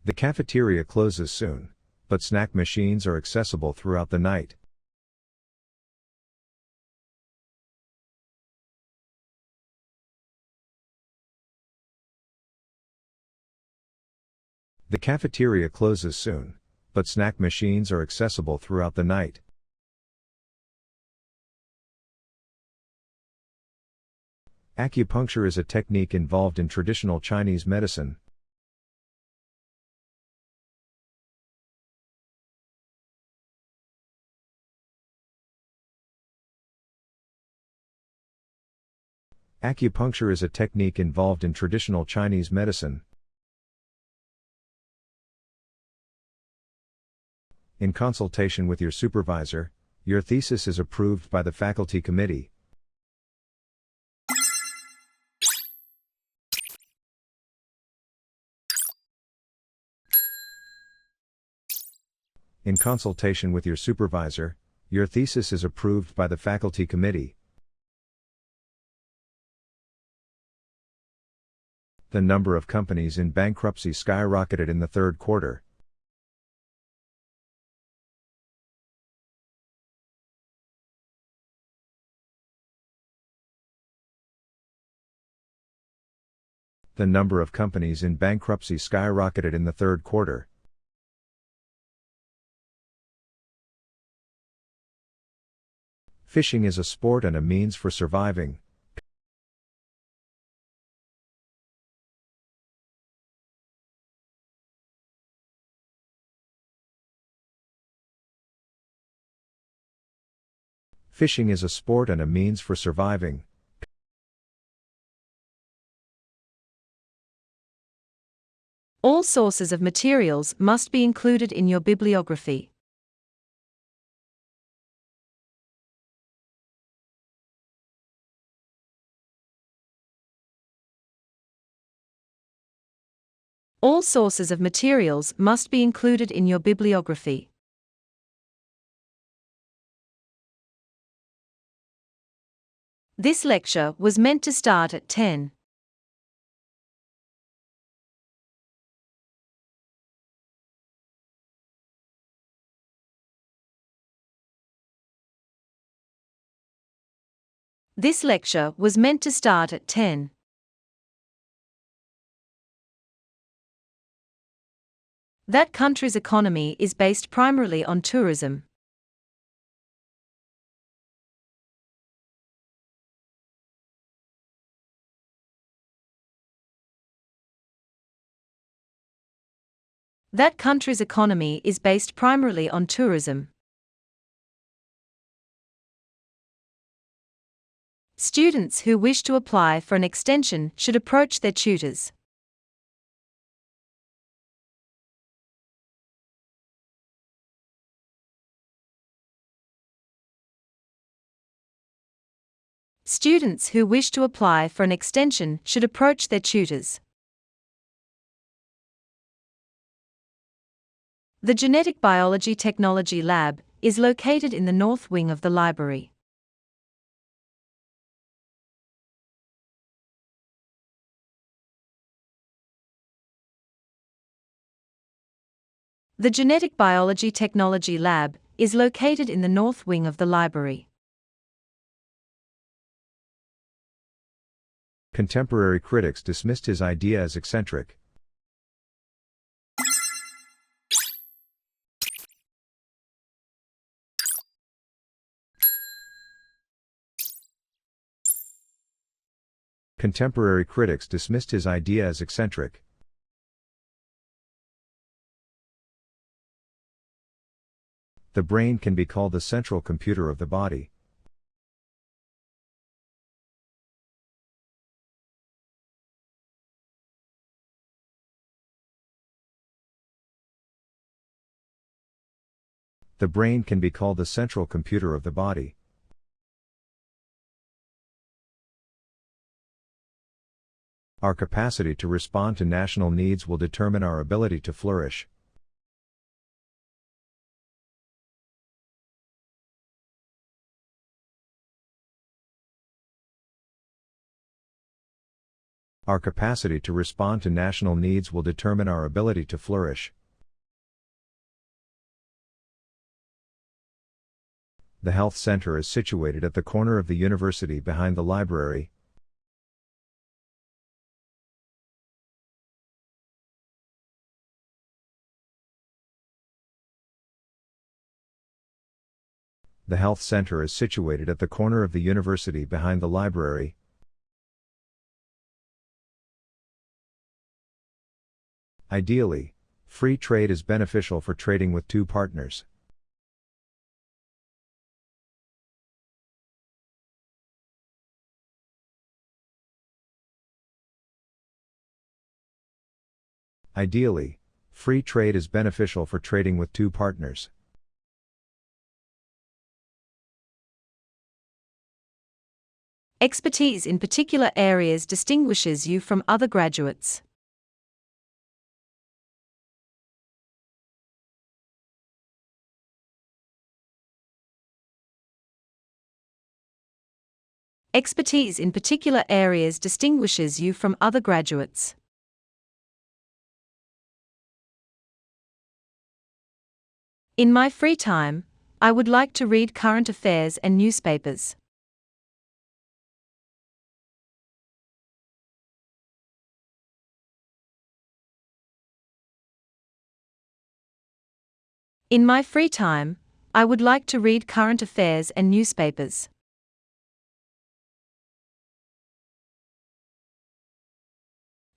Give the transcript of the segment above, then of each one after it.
The cafeteria closes soon, but snack machines are accessible throughout the night. The cafeteria closes soon, but snack machines are accessible throughout the night. Acupuncture is a technique involved in traditional Chinese medicine. Acupuncture is a technique involved in traditional Chinese medicine. In consultation with your supervisor, your thesis is approved by the faculty committee. In consultation with your supervisor, your thesis is approved by the faculty committee. The number of companies in bankruptcy skyrocketed in the third quarter. The number of companies in bankruptcy skyrocketed in the third quarter. Fishing is a sport and a means for surviving. Fishing is a sport and a means for surviving. All sources of materials must be included in your bibliography. All sources of materials must be included in your bibliography. This lecture was meant to start at 10. This lecture was meant to start at 10. That country's economy is based primarily on tourism. That country's economy is based primarily on tourism. Students who wish to apply for an extension should approach their tutors. Students who wish to apply for an extension should approach their tutors. The Genetic Biology Technology Lab is located in the north wing of the library. The Genetic Biology Technology Lab is located in the north wing of the library. Contemporary critics dismissed his idea as eccentric. Contemporary critics dismissed his idea as eccentric. The brain can be called the central computer of the body. The brain can be called the central computer of the body. Our capacity to respond to national needs will determine our ability to flourish. Our capacity to respond to national needs will determine our ability to flourish. The health center is situated at the corner of the university behind the library. The health center is situated at the corner of the university behind the library. Ideally, free trade is beneficial for trading with two partners. Ideally, free trade is beneficial for trading with two partners. Expertise in particular areas distinguishes you from other graduates. Expertise in particular areas distinguishes you from other graduates. In my free time, I would like to read current affairs and newspapers. In my free time, I would like to read current affairs and newspapers.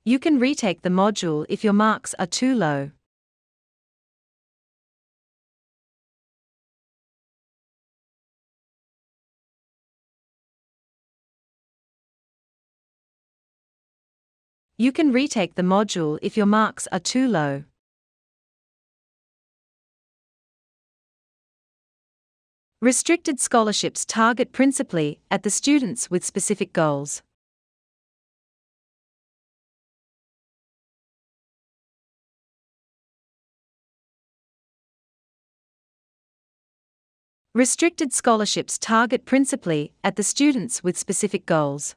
You can retake the module if your marks are too low. You can retake the module if your marks are too low. Restricted scholarships target principally at the students with specific goals. Restricted scholarships target principally at the students with specific goals.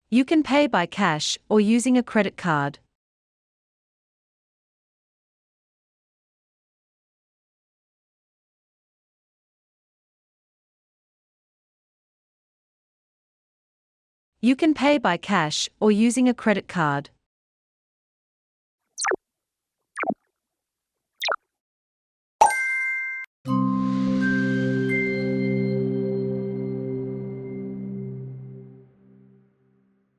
You can pay by cash or using a credit card. You can pay by cash or using a credit card.